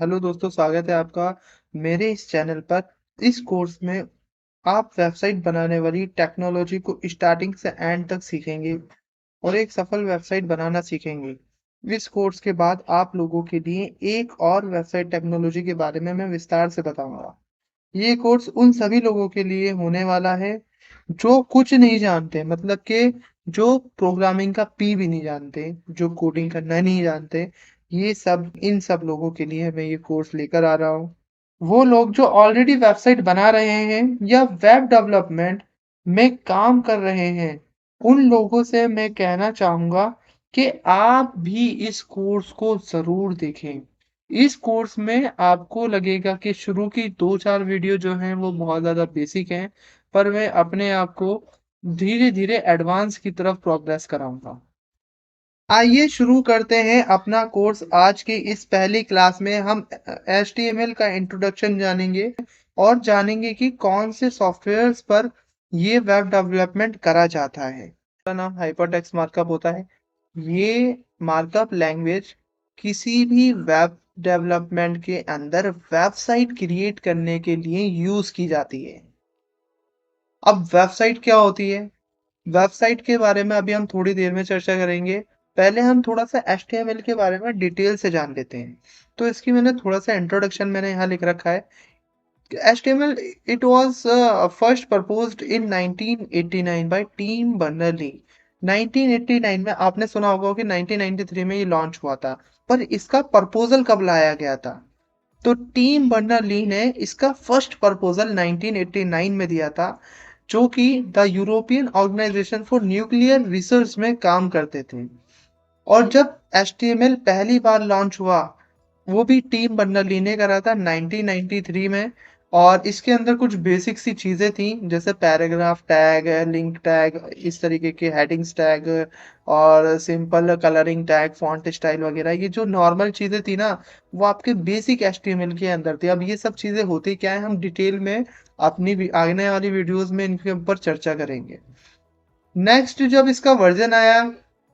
Hello दोस्तों, स्वागत है आपका मेरे इस चैनल पर। इस कोर्स में आप वेबसाइट बनाने वाली टेक्नोलॉजी को स्टार्टिंग से एंड तक सीखेंगे और एक सफल वेबसाइट बनाना सीखेंगे। इस कोर्स के बाद आप लोगों के लिए एक और वेबसाइट टेक्नोलॉजी के बारे में मैं विस्तार से बताऊंगा। ये कोर्स उन सभी लोगों के लिए होने वाला है जो कुछ नहीं जानते, मतलब कि जो प्रोग्रामिंग का पी भी नहीं जानते, जो कोडिंग करना नहीं जानते। ये सब इन सब लोगों के लिए मैं ये कोर्स लेकर आ रहा हूँ। वो लोग जो ऑलरेडी वेबसाइट बना रहे हैं या वेब डेवलपमेंट में काम कर रहे हैं, उन लोगों से मैं कहना चाहूंगा कि आप भी इस कोर्स को जरूर देखें। इस कोर्स में आपको लगेगा कि शुरू की 2-4 वीडियो जो हैं वो बहुत ज़्यादा बेसिक हैं, पर मैं अपने आप को धीरे-धीरे एडवांस की तरफ प्रोग्रेस कराऊँगा। आइए शुरू करते हैं अपना कोर्स। आज की इस पहली क्लास में हम एचटीएमएल का इंट्रोडक्शन जानेंगे और जानेंगे कि कौन से सॉफ्टवेयर्स पर ये वेब डेवलपमेंट करा जाता है। इसका नाम हाइपरटेक्स्ट मार्कअप होता है। ये मार्कअप लैंग्वेज किसी भी वेब डेवलपमेंट के अंदर वेबसाइट क्रिएट करने के लिए यूज की जाती है। अब वेबसाइट क्या होती है? वेबसाइट के बारे में अभी हम थोड़ी देर में चर्चा करेंगे। पहले हम थोड़ा सा एचटीएमएल के बारे में डिटेल से जान लेते हैं। तो इसकी मैंने थोड़ा सा इंट्रोडक्शन मैंने यहाँ लिख रखा है। HTML, it was first proposed in 1989 by Tim Berners Lee. 1989 में आपने सुना होगा कि 1993 में ये लॉन्च हुआ था, पर इसका प्रपोजल कब लाया गया था? तो टीम बर्नर्ली ने इसका फर्स्ट प्रपोजल 1989 में दिया था, जो कि the European organisation for nuclear research में काम करते थे। और जब HTML पहली बार लॉन्च हुआ, वो भी टीम बर्नर्ली ने करा था 1993 में। और इसके अंदर कुछ बेसिक सी चीज़ें थी, जैसे पैराग्राफ टैग, लिंक टैग, इस तरीके के हेडिंग्स टैग और simple colouring tag, font style वगैरह। ये जो नॉर्मल चीज़ें थी ना, वो आपके बेसिक HTML के अंदर थी। अब ये सब चीज़ें होती क्या है, हम डिटेल में अपनी आने वाली वीडियोस में इनके ऊपर चर्चा करेंगे। नेक्स्ट जब इसका वर्जन आया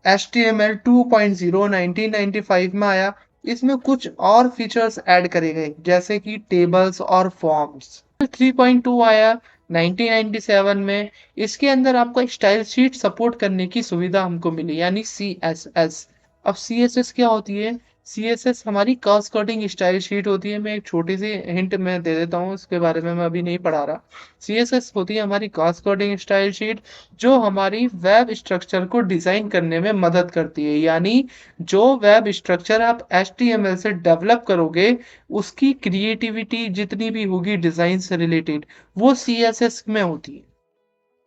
HTML 2.0 1995 में आया। इसमें कुछ और फीचर्स ऐड करे गए, जैसे कि टेबल्स और फॉर्म्स। 3.2 आया 1997 में। इसके अंदर आपको स्टाइल शीट सपोर्ट करने की सुविधा हमको मिली, यानी CSS। अब CSS क्या होती है? CSS हमारी कास्केडिंग स्टाइल शीट होती है। मैं एक छोटी सी हिंट मैं दे देता हूँ, इसके बारे में मैं अभी नहीं पढ़ा रहा। CSS होती है हमारी कास्केडिंग स्टाइल शीट, जो हमारी वेब स्ट्रक्चर को डिजाइन करने में मदद करती है। यानी जो वेब स्ट्रक्चर आप HTML से डेवलप करोगे, उसकी क्रिएटिविटी जितनी भी होगी डिजाइन से रिलेटेड, वो CSS में होती है।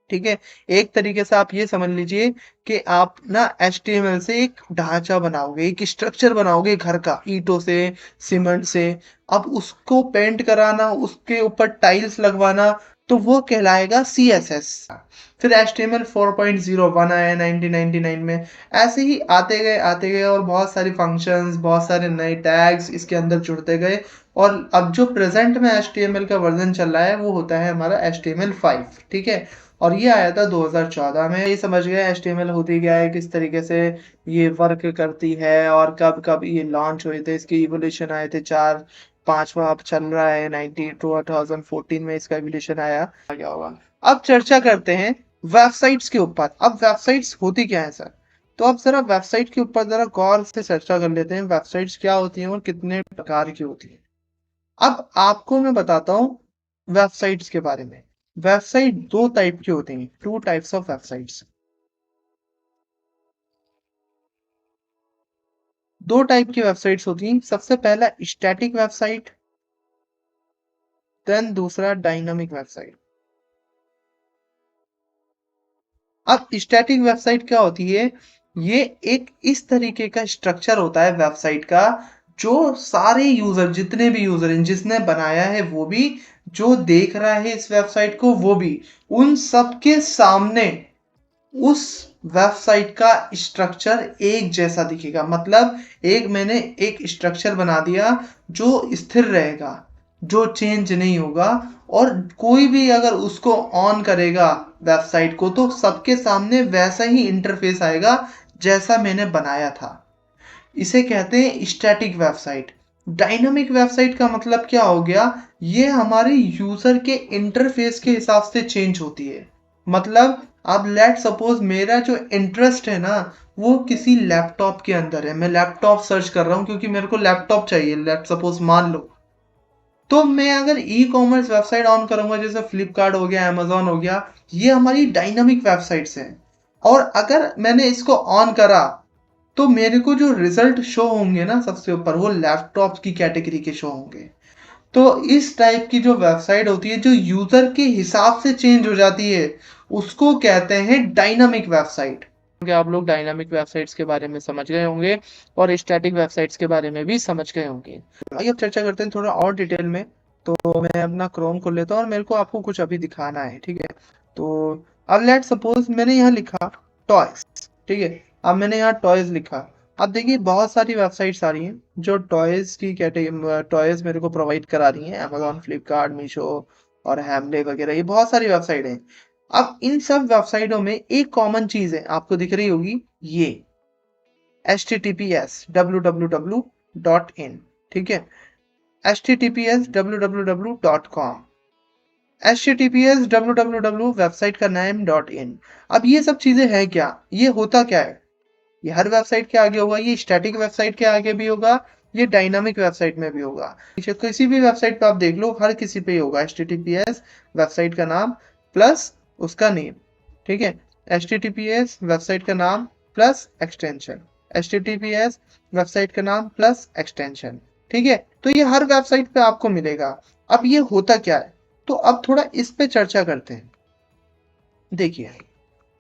ठीक है। एक तरीके से आप ये समझ लीजिए कि आप ना HTML से एक ढांचा बनाओगे, एक स्ट्रक्चर बनाओगे घर का, ईंटों से, सीमेंट से। अब उसको पेंट कराना, उसके ऊपर टाइल्स लगवाना, तो वो कहलाएगा CSS। फिर HTML 4.01 आया 1999 में। ऐसे ही आते गए और बहुत सारे फंक्शंस, बहुत सारे नए टैग्स इसके अंदर जुड़ते गए। और अब जो प्रेजेंट में HTML का वर्जन चल रहा है, वो होता है हमारा HTML 5। ठीक है। और ये आया था 2014 में। ये समझ गए HTML होती क्या है, किस तरीके से ये वर्क करती है और कब कब ये लॉन्च हुए थे, इसके इवोल्यूशन आए थे। 4 5वां अब चल रहा है, 2014 में इसका इवोल्यूशन आया। आ गया होगा। अब चर्चा करते हैं वेबसाइट्स के ऊपर। अब वेबसाइट्स होती क्या है सर? तो अब जरा वेबसाइट के ऊपर जरा गौर से चर्चा कर लेते हैं, वेबसाइट्स क्या होती हैं और कितने प्रकार की होती हैं। अब आपको मैं बताता हूँ वेबसाइट्स के बारे में। वेबसाइट दो टाइप की होती हैं, टू टाइप्स ऑफ वेबसाइट्स। दो टाइप की वेबसाइट्स होती हैं। सबसे पहला स्टैटिक वेबसाइट, देन दूसरा डायनामिक वेबसाइट। अब स्टैटिक वेबसाइट क्या होती है? ये एक इस तरीके का स्ट्रक्चर होता है वेबसाइट का, जो सारे यूजर, जितने भी यूजर हैं, जिसने बनाया है वो भी, जो देख रहा है इस वेबसाइट को वो भी, उन सबके सामने उस वेबसाइट का स्ट्रक्चर एक जैसा दिखेगा। मतलब एक मैंने एक स्ट्रक्चर बना दिया जो स्थिर रहेगा, जो चेंज नहीं होगा। और कोई भी अगर उसको ऑन करेगा वेबसाइट को, तो सबके सामने वैसा ही इंटरफेस आएगा जैसा मैंने बनाया था। इसे कहते हैं स्टैटिक वेबसाइट। डायनामिक वेबसाइट का मतलब क्या हो गया? ये हमारे यूज़र के इंटरफ़ेस के हिसाब से चेंज होती है। मतलब अब लेट्स सपोज़ मेरा जो इंटरेस्ट है ना, वो किसी लैपटॉप के अंदर है। मैं लैपटॉप सर्च कर रहा हूँ क्योंकि मेरे को लैपटॉप चाहिए, लेट्स सपोज़ मान लो। तो मैं अगर ई-कॉमर्स वेबसाइट ऑन करूँगा जैसे फ्लिपकार्ट हो गया, अमेज़न हो गया, ये हमारी डायनामिक वेबसाइट्स हैं। और अगर मैंने इसको ऑन करा, तो मेरे को जो रिज़ल्ट शो होंगे ना सबसे ऊपर, वो लैपटॉप की कैटेगरी के शो होंगे। तो इस टाइप की जो वेबसाइट होती है, जो यूज़र के हिसाब से चेंज हो जाती है, उसको कहते हैं डायनामिक वेबसाइट। आप लोग डायनामिक वेबसाइट्स के बारे में समझ गए होंगे और स्टैटिक वेबसाइट्स के बारे में भी समझ गए होंगे। आइए अब चर्चा करते हैं थोड़ा और डिटेल में। तो मैं अपना क्रोम खोल लेता हूँ और मेरे को आपको कुछ अभी दिखाना है, ठीक है? तो अब लेट्स सपोज मैंने यहाँ लिखा टॉयज, ठीक है? अब मैंने यहाँ टॉयज लिखा। अब देखिए बहुत सारी वेबसाइट्स आ रही हैं जो टॉयज की कैटेगरी टॉयज मेरे को प्रोवाइड करा रही हैं, अमेजोन, फ्लिपकार्ट, मीशो और हैमले वगैरह, ये बहुत सारी वेबसाइट हैं। अब इन सब वेबसाइटों में एक कॉमन चीज है, आपको दिख रही होगी, ये HTTPS www.in, ठीक है? HTTPS www.com, HTTPS www website का नाम .in। अब ये सब चीजें हैं क्या? ये होता क्या है? ये हर वेबसाइट के आगे होगा, ये स्टैटिक वेबसाइट के आगे भी होगा, ये डायनामिक वेबसाइट में भी होगा। पीछे किसी भी वेबसाइट पे आप देख लो, हर किसी पे ही होगा HTTPS वेबसाइट का नाम प्लस उसका नेम, ठीक है? HTTPS वेबसाइट का नाम प्लस एक्सटेंशन, HTTPS वेबसाइट का नाम प्लस एक्सटेंशन, ठीक है? तो ये हर वेबसाइट पे आपको मिलेगा। अब ये होता क्या है? तो अब थोड़ा इस पे चर्चा करते हैं। देखिए,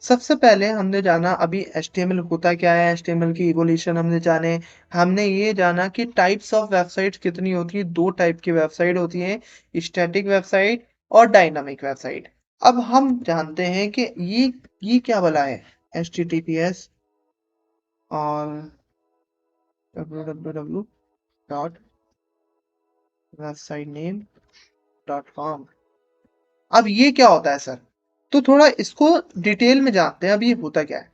सबसे पहले हमने जाना अभी HTML होता क्या है, HTML की इवोल्यूशन हमने जाने। हमने ये जाना कि टाइप्स ऑफ वेबसाइट्स कितनी होती है, 2 टाइप की वेबसाइट होती हैं, स्टैटिक वेबसाइट और डायनामिक वेबसाइट। अब हम जानते हैं कि ये क्या भला है? HTTPS और www.websitename.com। अब ये क्या होता है सर? तो थोड़ा इसको डिटेल में जानते हैं, अब ये होता क्या है?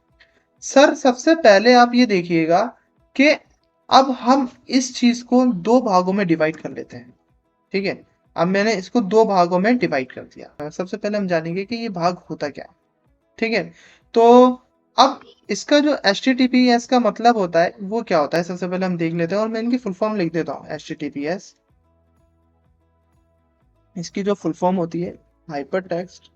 सर सबसे पहले आप ये देखिएगा कि अब हम इस चीज को 2 भागों में डिवाइड कर लेते हैं, ठीक है? अब मैंने इसको 2 भागों में डिवाइड कर दिया। सबसे पहले हम जानेंगे कि ये भाग होता क्या है, ठीक है? तो अब इसका जो HTTPS का मतलब होता है वो क्या होता है, सबसे पहले हम देख लेते हैं और मैं इनकी फुल फॉर्म लिख देता हूँ। HTTPS, इसकी जो फुल फॉर्म होती है हाइपर टेक्स्ट।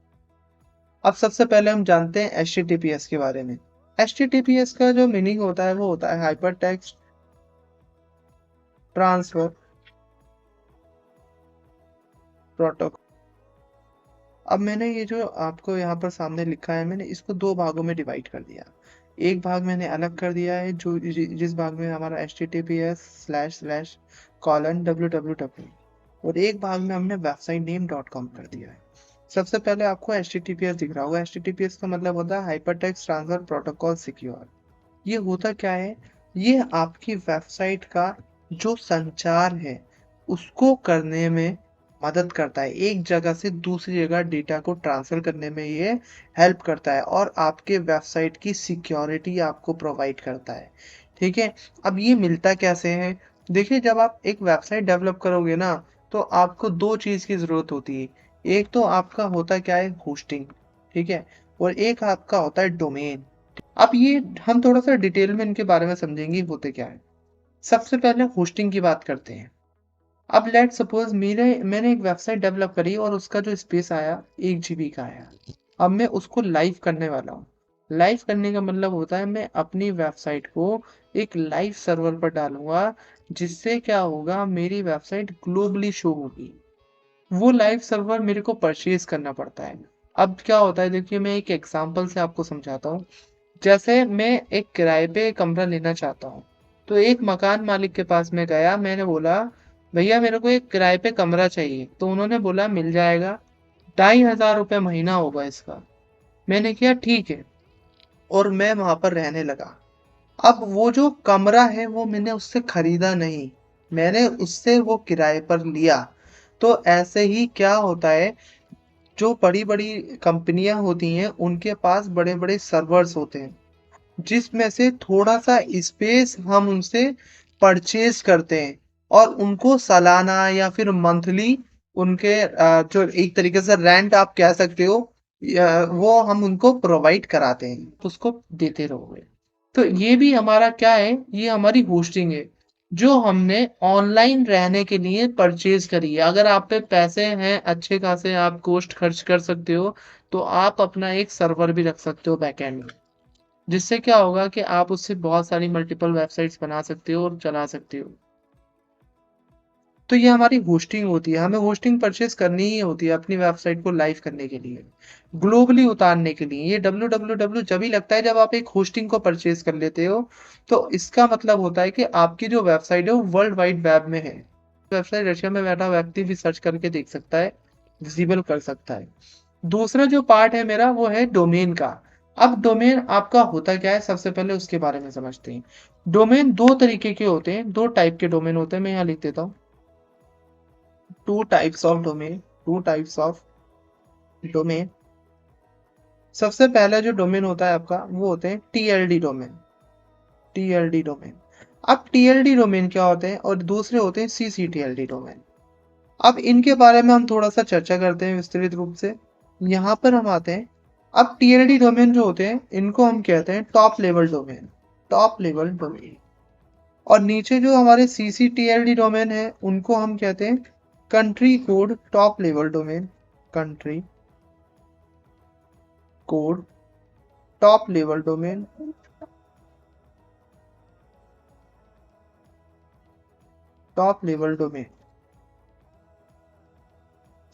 अब सबसे पहले हम जानते हैं HTTPS के बारे में। HTTPS का जो मीनिंग होता है वो होता है हाइपर टेक्स्ट ट्रांसफर प्रोटोकॉल। अब मैंने ये जो आपको यहाँ पर सामने लिखा है, मैंने इसको 2 भागों में डिवाइड कर दिया। एक भाग मैंने अलग कर दिया है जो जिस भाग में हमारा https://www, और एक भाग में हमने वेबसाइट नेम .com कर दिया है। सबसे पहले आपको HTTPS दिख रहा होगा। HTTPS का मतलब होता है hyper text transfer protocol secure. ये होता क्या है? ये आपकी वेबसाइट का जो संचार है उसको करने में मदद करता है। एक जगह से दूसरी जगह डेटा को ट्रांसफर करने में ये हेल्प करता है और आपके वेबसाइट की सिक्योरिटी आपको प्रोवाइड करता है, ठीक है? अब ये मिलता कैसे है? देखिए, जब आप एक वेबसाइट डेवलप करोगे ना, तो आपको 2 चीज़ की ज़रूरत होती है। एक तो आपका होता क्या है, होस्टिंग, ठीक है? और एक आपका होता है डोमेन। अब ये हम थोड़ा-सा डिटेल में इनके बारे में समझेंगे होते क्या है। सबसे पहले होस्टिंग की बात करते हैं। अब लेट्स सपोज़ मैंने एक वेबसाइट डेवलप करी और उसका जो स्पेस आया 1 जीबी का आया। अब मैं उसको लाइव करने वाला हूँ। लाइव करने का मतलब होता है मैं अपनी वेबसाइट को एक लाइव सर्वर पर डालूँगा, जिससे क्या होगा, मेरी वेबसाइट ग्लोबली शो होगी। वो लाइव सर्वर मेरे को परचेज़ करना पड़ता है। अब क्या होता है, देखिए मैं एक एग्ज़ाम्पल से आपको समझाता हूँ। जैसे मैं एक किराए पे कमरा लेना चाहता हूँ, तो एक मकान मालिक के पास मैं गया, मैंने बोला, भैया मेरे को एक किराए पे कमरा चाहिए। तो उन्होंने बोला मिल जाएगा, 2500 रुपये महीना होगा इसका। मैंने किया ठीक है, और मैं वहाँ पर रहने लगा। अब वो जो कमरा है वो मैंने उससे खरीदा नहीं, मैंने उससे वो किराए पर लिया। तो ऐसे ही क्या होता है, जो बड़ी-बड़ी कंपनियाँ होती हैं उनके पास बड़े-बड़े सर्वर्स होते हैं, जिसमें से थोड़ा-सा स्पेस हम उनसे परचेज़ करते हैं और उनको सालाना या फिर मंथली उनके जो एक तरीके से रेंट आप कह सकते हो, वो हम उनको प्रोवाइड कराते हैं, तो उसको देते रहोगे। तो ये भी हमारा क्या है, ये हमारी होस्टिंग है जो हमने ऑनलाइन रहने के लिए परचेज करी है। अगर आप पे पैसे हैं अच्छे खासे, आप कॉस्ट खर्च कर सकते हो, तो आप अपना एक सर्वर भी रख सकते हो बैकएंड में, जिससे क्या होगा कि आप उससे बहुत सारी मल्टीपल वेबसाइट्स बना सकते हो और चला सकते हो। तो ये हमारी होस्टिंग होती है, हमें होस्टिंग परचेज करनी ही होती है अपनी वेबसाइट को लाइव करने के लिए, ग्लोबली उतारने के लिए। ये www जब ही लगता है जब आप एक होस्टिंग को परचेज कर लेते हो, तो इसका मतलब होता है कि आपकी जो वेबसाइट है वो वर्ल्ड वाइड वेब में है। वेबसाइट रशिया में बैठा व्यक्ति भी सर्च करके देख सकता है, विजिबल कर सकता है। दूसरा जो पार्ट है मेरा वो है डोमेन का। अब डोमेन आपका होता क्या है, सबसे पहले उसके बारे में समझते हैं। डोमेन दो तरीके के होते हैं, दो टाइप के डोमेन होते हैं, मैं यहाँ लिख देता हूँ। Two types of domain, two types of domain. सबसे पहला जो डोमेन होता है आपका वो होते हैं टीएलडी डोमेन, टीएलडी डोमेन। अब टीएलडी डोमेन क्या होते हैं और दूसरे होते हैं सीसीटीएलडी डोमेन। अब इनके बारे में हम थोड़ा सा चर्चा करते हैं विस्तृत रूप से। यहाँ पर हम आते हैं। अब टीएलडी डोमेन जो होते हैं इनको हम कहते हैं top level domain, top level domain. और नीचे जो हमारे सीसीटीएलडी डोमेन है उनको हम कहते हैं country code top level domain, country code top level domain, top level domain.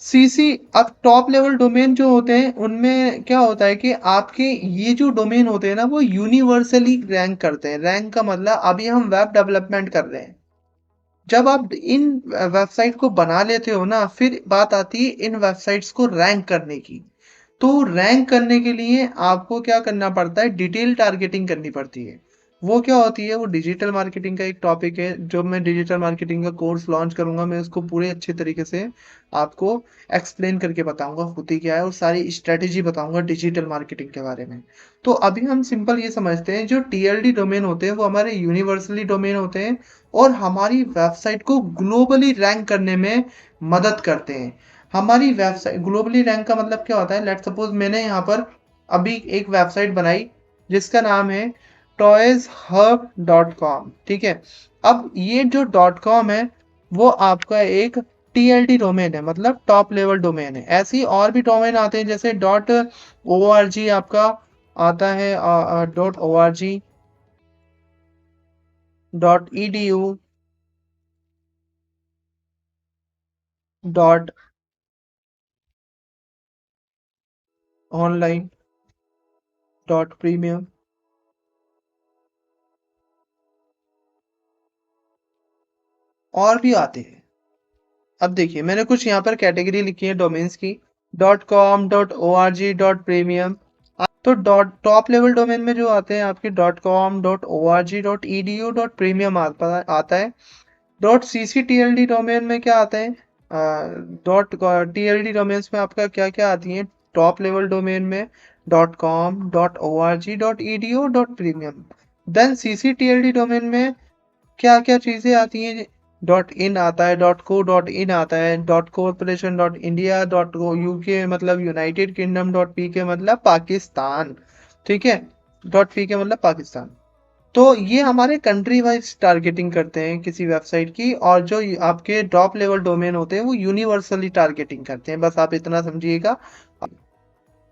CC, अब टॉप लेवल डोमेन जो होते हैं उनमें क्या होता है कि आपके ये जो डोमेन होते हैं ना वो यूनिवर्सली रैंक करते हैं। रैंक का मतलब अभी हम वेब डेवलपमेंट कर रहे हैं, जब आप इन वेबसाइट को बना लेते हो ना, फिर बात आती है इन वेबसाइट्स को रैंक करने की। तो रैंक करने के लिए आपको क्या करना पड़ता है, डिटेल टारगेटिंग करनी पड़ती है। वो क्या होती है, वो डिजिटल मार्केटिंग का एक टॉपिक है। जब मैं डिजिटल मार्केटिंग का कोर्स लॉन्च करूंगा, मैं उसको पूरे अच्छे तरीके से आपको एक्सप्लेन करके बताऊंगा होती क्या है, और सारी स्ट्रेटेजी बताऊंगा डिजिटल मार्केटिंग के बारे में। तो अभी हम सिंपल ये समझते हैं, जो टीएलडी डोमेन होते हैं वो हमारे यूनिवर्सली डोमेन होते हैं और हमारी वेबसाइट को ग्लोबली रैंक करने में मदद करते हैं। हमारी वेबसाइट ग्लोबली रैंक का मतलब क्या होता है, लेट सपोज मैंने यहाँ पर अभी एक वेबसाइट बनाई जिसका नाम है toyshub.com, ठीक है। अब ये जो .com है वो आपका एक टीएलडी डोमेन है, मतलब टॉप लेवल डोमेन है। ऐसे ही और भी डोमेन आते हैं, जैसे .org आपका आता है, .org, .edu, .online, .premium, और भी आते हैं। अब देखिए मैंने कुछ यहाँ पर कैटेगरी लिखी है डोमेन्स की, .com, .org, .premium। तो डॉट टॉप लेवल डोमेन में जो आते हैं आपके .com, .org, .edu, .premium आता है। .ccTLD डोमेन में क्या आता है, डॉट TLD डोमेन्स में आपका क्या क्या आती है टॉप लेवल डोमेन में, .com, .org, .edu, .premium। Then CCTLD domain में क्या क्या चीजें आती हैं, .in आता है, .co.in आता है, .corporation, .india, .uk मतलब यूनाइटेड किंगडम, .pk मतलब पाकिस्तान, ठीक है। .pk मतलब पाकिस्तान। तो ये हमारे कंट्री वाइज टारगेटिंग करते हैं किसी वेबसाइट की, और जो आपके टॉप लेवल डोमेन होते हैं वो यूनिवर्सली टारगेटिंग करते हैं, बस आप इतना समझिएगा।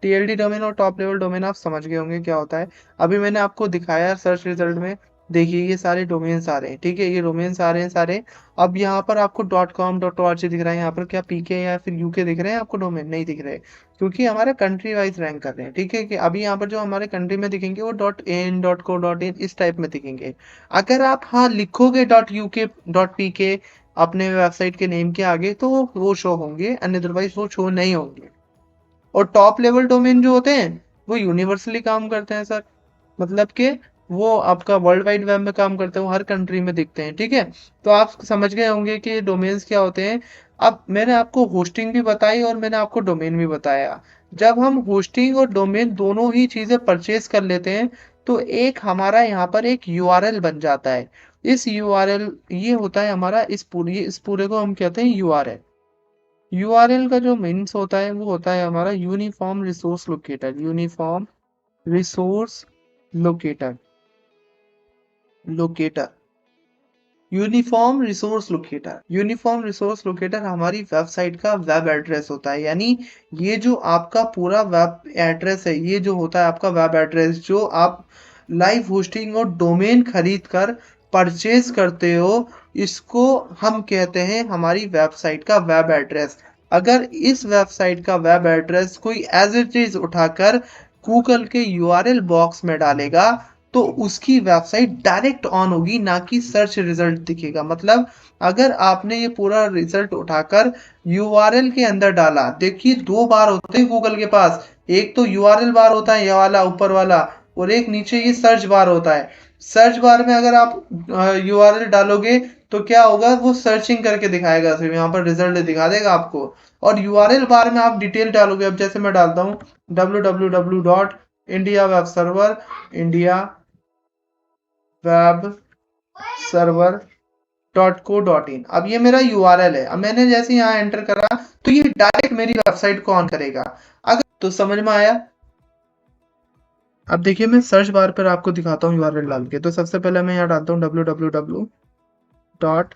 टीएलडी डोमेन और टॉप लेवल डोमेन आप समझ गए होंगे क्या होता है। अभी मैंने आपको दिखाया सर्च रिजल्ट में, देखिए ये सारे डोमेन्स आ रहे हैं, ठीक है, ये डोमेन्स आ रहे हैं सारे। अब यहाँ पर आपको .com, .org दिख रहा है, यहाँ पर क्या पीके या फिर यूके दिख रहे हैं आपको, डोमेन नहीं दिख रहे, क्योंकि हमारे कंट्री वाइज रैंक कर रहे हैं, ठीक है। कि अभी यहाँ पर जो हमारे कंट्री में दिखेंगे वो .in, .co.in इस टाइप में दिखेंगे। अगर आप हाँ लिखोगे .uk, .pk अपने वेबसाइट के नेम के आगे तो वो शो होंगे, अदरवाइज वो शो नहीं होंगे। और टॉप लेवल डोमेन जो होते हैं वो यूनिवर्सली काम करते हैं सर, मतलब कि वो आपका वर्ल्ड वाइड वेब में काम करते हैं, वो हर कंट्री में दिखते हैं, ठीक है। तो आप समझ गए होंगे कि डोमेन्स क्या होते हैं। अब मैंने आपको होस्टिंग भी बताई और मैंने आपको डोमेन भी बताया। जब हम होस्टिंग और डोमेन दोनों ही चीजें परचेज कर लेते हैं तो एक हमारा यहाँ पर एक यूआरएल बन जाता है। इस यूआरएल ये होता है हमारा इस पूरे को हम कहते हैं यूआरएल। यूआरएल का जो मीन्स होता है वो होता है हमारा uniform resource locator. Uniform resource locator locator uniform resource locator हमारी वेबसाइट का वेब एड्रेस होता है। यानी ये जो आपका पूरा वेब एड्रेस है, ये जो होता है आपका वेब एड्रेस, जो आप लाइव होस्टिंग और डोमेन खरीद कर परचेज करते हो, इसको हम कहते हैं हमारी वेबसाइट का वेब एड्रेस। अगर इस वेबसाइट का वेब एड्रेस कोई एज इट इज उठाकर गूगल के यूआरएल बॉक्स में डालेगा, तो उसकी वेबसाइट डायरेक्ट ऑन होगी, ना कि सर्च रिजल्ट दिखेगा। मतलब अगर आपने ये पूरा रिजल्ट उठाकर यूआरएल के अंदर डाला, देखिए दो बार होते हैं गूगल के पास, एक तो यूआरएल बार होता है ये वाला ऊपर वाला, और एक नीचे ये सर्च बार होता है। सर्च बार में अगर आप यूआरएल डालोगे तो क्या होगा, वो सर्चिंग करके दिखाएगा, सिर्फ यहाँ पर रिजल्ट दिखा देगा आपको। और यूआरएल बार में आप डिटेल डालोगे, अब जैसे मैं डालता हूँ www.indiawebserver India web server .co.in। अब ये मेरा यूआरएल है। अब मैंने जैसे यहाँ एंटर करा तो ये डायरेक्ट मेरी वेबसाइट को ऑन करेगा। अगर तो समझ में आया। अब देखिए मैं सर्च बार पर आपको दिखाता हूँ यूआरएल डाल के। तो सबसे पहले मैं यहाँ डालता हूँ www dot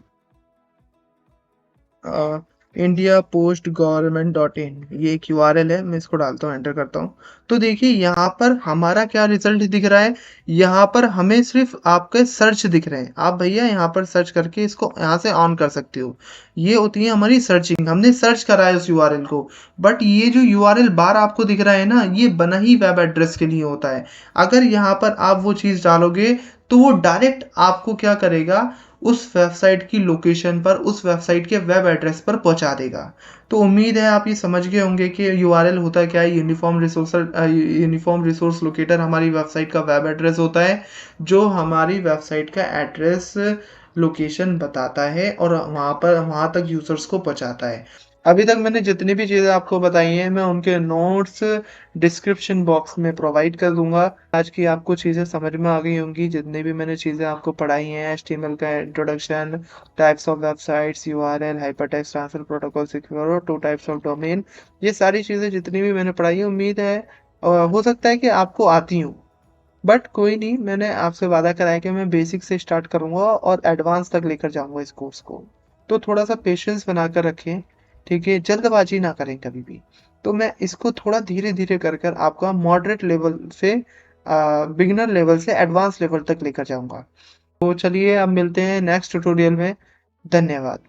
India post government .in। ये एक यूआरएल है, मैं इसको डालता हूँ, एंटर करता हूँ। तो देखिए यहाँ पर हमारा क्या रिजल्ट दिख रहा है, यहाँ पर हमें सिर्फ आपके सर्च दिख रहे हैं। आप भैया यहाँ पर सर्च करके इसको यहाँ से ऑन कर सकते हो। ये होती है हमारी सर्चिंग, हमने सर्च करा है उस यूआरएल को। बट ये जो यूआरएल बार आपको दिख रहा है ना, ये बना ही वेब एड्रेस के लिए होता है। अगर यहाँ पर आप वो चीज़ डालोगे तो वो डायरेक्ट आपको क्या करेगा, उस वेबसाइट की लोकेशन पर, उस वेबसाइट के वेब एड्रेस पर पहुंचा देगा। तो उम्मीद है आप ये समझ गए होंगे कि यूआरएल होता क्या है। यूनिफॉर्म रिसोर्स लोकेटर हमारी वेबसाइट का वेब एड्रेस होता है, जो हमारी वेबसाइट का एड्रेस लोकेशन बताता है और वहां तक यूजर्स को पहुंचाता है। अभी तक मैंने जितनी भी चीज़ें आपको बताई हैं, मैं उनके नोट्स डिस्क्रिप्शन बॉक्स में प्रोवाइड कर दूंगा। आज की आपको चीज़ें समझ में आ गई होंगी, जितनी भी मैंने चीज़ें आपको पढ़ाई हैं। एचटीएमएल का introduction, types of websites, URL, hypertext transfer protocol, secure, 2 types of domain, ये सारी चीज़ें जितनी भी मैंने पढ़ाई है, उम्मीद है हो सकता है कि आपको आती हूँ। बट कोई नहीं, मैंने आपसे वादा करा है कि मैं बेसिक से स्टार्ट करूंगा और एडवांस तक लेकर जाऊंगा इस कोर्स को। तो थोड़ा सा पेशेंस बनाकर रखें, ठीक है, जल्दबाजी ना करें कभी भी। तो मैं इसको थोड़ा धीरे धीरे कर कर आपका मॉडरेट लेवल से बिगिनर लेवल से एडवांस लेवल तक लेकर जाऊंगा। तो चलिए अब मिलते हैं नेक्स्ट ट्यूटोरियल में। धन्यवाद।